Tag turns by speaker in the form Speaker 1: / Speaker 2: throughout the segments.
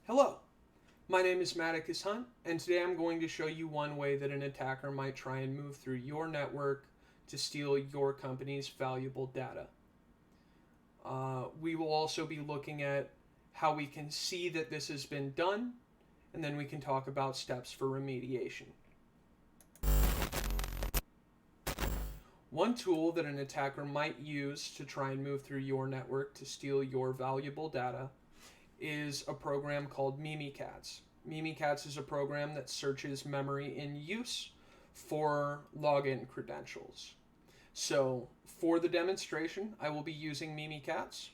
Speaker 1: Hello, my name is Matticus Hunt, and today I'm going to show you one way that an attacker might try and move through your network to steal your company's valuable data. We will also be looking at how we can see that this has been done, and then we can talk about steps for remediation. One tool that an attacker might use to try and move through your network to steal your valuable data is a program called Mimikatz. Mimikatz is a program that searches memory in use for login credentials. So for the demonstration, I will be using Mimikatz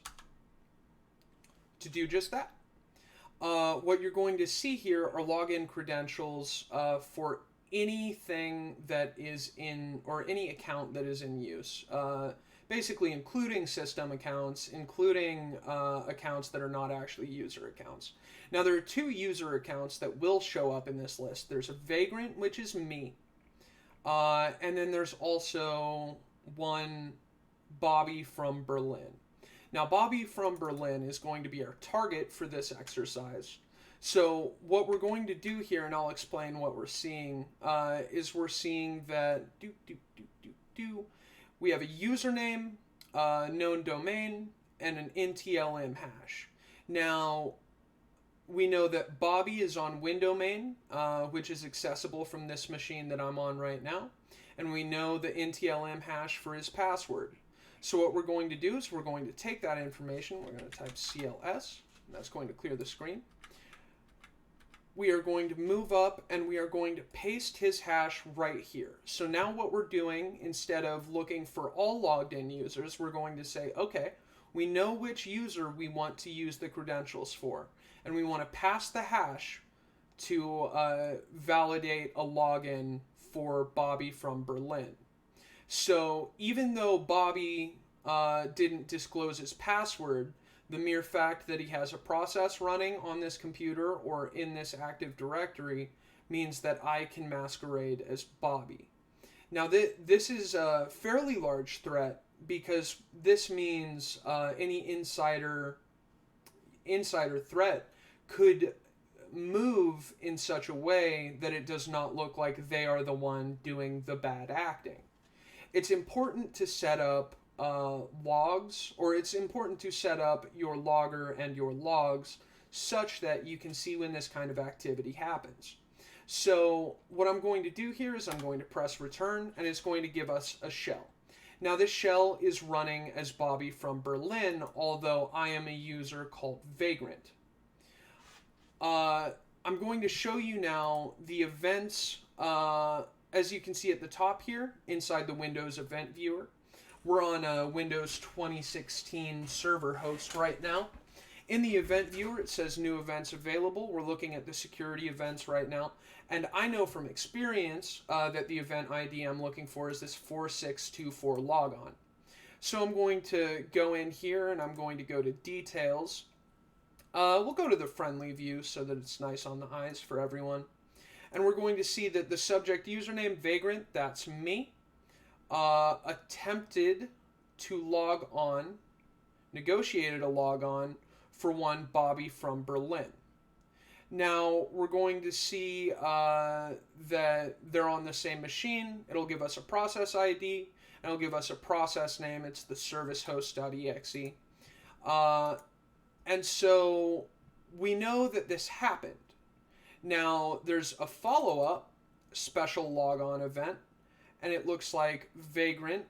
Speaker 1: to do just that. What you're going to see here are login credentials for anything that is in, or any account that is in use. Basically including system accounts, including accounts that are not actually user accounts. Now there are two user accounts that will show up in this list. There's a Vagrant, which is me, and then there's also one Bobby from Berlin. Now Bobby from Berlin is going to be our target for this exercise. So what we're going to do here, and I'll explain what we're seeing, is we're seeing that we have a username, known domain, and an NTLM hash. Now, we know that Bobby is on Windomain, which is accessible from this machine that I'm on right now. And we know the NTLM hash for his password. So what we're going to do is we're going to take that information. We're going to type CLS, and that's going to clear the screen. We are going to move up and we are going to paste his hash right here. So now what we're doing, instead of looking for all logged in users, we're going to say, okay, we know which user we want to use the credentials for, and we want to pass the hash to validate a login for Bobby from Berlin. So even though Bobby didn't disclose his password, the mere fact that he has a process running on this computer or in this Active Directory means that I can masquerade as Bobby. Now this is a fairly large threat because this means any insider threat could move in such a way that it does not look like they are the one doing the bad acting. It's important to set up logs, or it's important to set up your logger and your logs such that you can see when this kind of activity happens. So what I'm going to do here is I'm going to press return, and it's going to give us a shell. Now this shell is running as Bobby from Berlin, although I am a user called Vagrant. I'm going to show you now the events, as you can see at the top here, inside the Windows event viewer. We're on a Windows 2016 server host right now. In the event viewer, it says new events available. We're looking at the security events right now. And I know from experience that the event ID I'm looking for is this 4624 logon. So I'm going to go in here and I'm going to go to details. We'll go to the friendly view so that it's nice on the eyes for everyone. And we're going to see that the subject username, Vagrant, that's me. Attempted to log on, negotiated a log on for one Bobby from Berlin. Now we're going to see that they're on the same machine. It'll give us a process ID, and it'll give us a process name. It's the servicehost.exe. And so we know that this happened. Now there's a follow-up special logon event, and it looks like Vagrant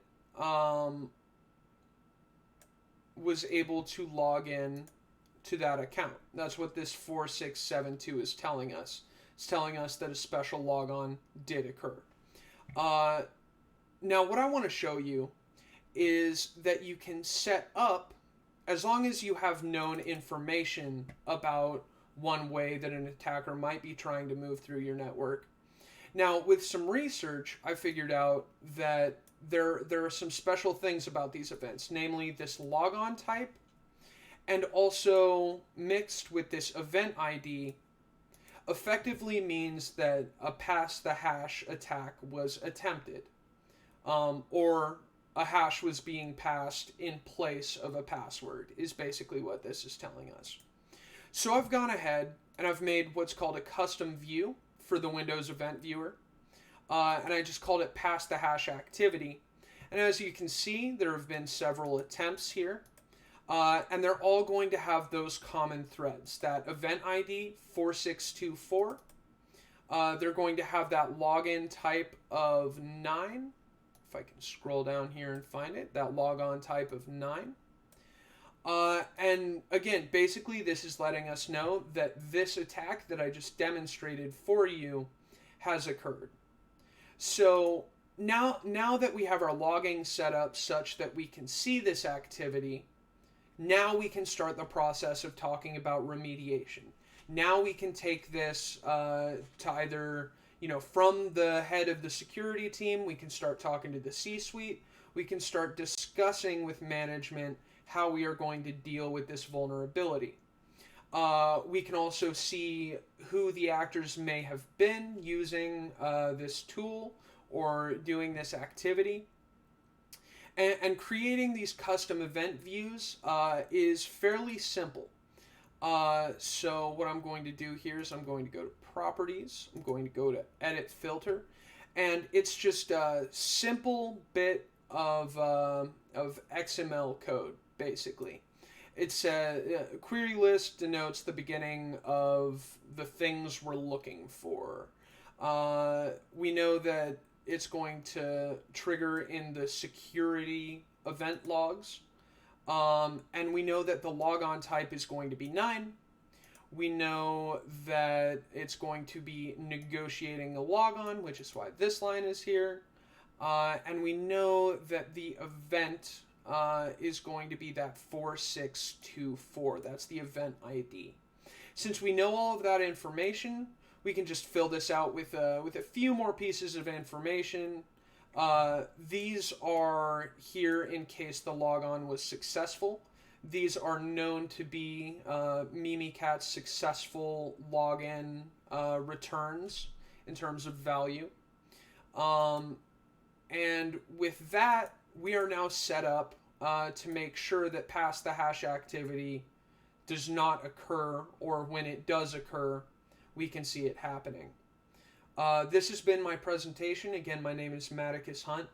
Speaker 1: was able to log in to that account. That's what this 4672 is telling us. It's telling us that a special logon did occur. Now what I want to show you is that you can set up, as long as you have known information about one way that an attacker might be trying to move through your network. Now, with some research, I figured out that there are some special things about these events, namely this logon type, and also mixed with this event ID, effectively means that a PassThatHash attack was attempted, or a hash was being passed in place of a password, is basically what this is telling us. So I've gone ahead and I've made what's called a custom view for the Windows Event Viewer. And I just called it PassThatHash activity. And as you can see, there have been several attempts here. And they're all going to have those common threads. That event ID 4624. They're going to have that login type of 9. If I can scroll down here and find it. That logon type of 9. And again, basically this is letting us know that this attack that I just demonstrated for you has occurred. So now that we have our logging set up such that we can see this activity, now we can start the process of talking about remediation. Now we can take this to either, from the head of the security team, we can start talking to the C-suite, we can start discussing with management how we are going to deal with this vulnerability. We can also see who the actors may have been using this tool or doing this activity. And creating these custom event views is fairly simple. So what I'm going to do here is I'm going to go to Properties. I'm going to go to Edit Filter. And it's just a simple bit of XML code, basically. It's a query list denotes the beginning of the things we're looking for. We know that it's going to trigger in the security event logs. And we know that the logon type is going to be 9. We know that it's going to be negotiating a logon, which is why this line is here. And we know that the event is going to be that 4624. That's the event ID. Since we know all of that information, we can just fill this out with a few more pieces of information. These are here in case the logon was successful. These are known to be Mimikat's successful login returns in terms of value. And with that, we are now set up to make sure that PassThatHash activity does not occur, or when it does occur, we can see it happening. This has been my presentation. Again, my name is Matticus Hunt.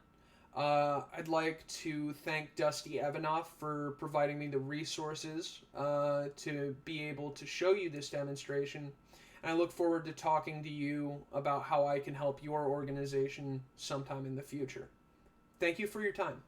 Speaker 1: I'd like to thank Dusty Evanoff for providing me the resources to be able to show you this demonstration. And I look forward to talking to you about how I can help your organization sometime in the future. Thank you for your time.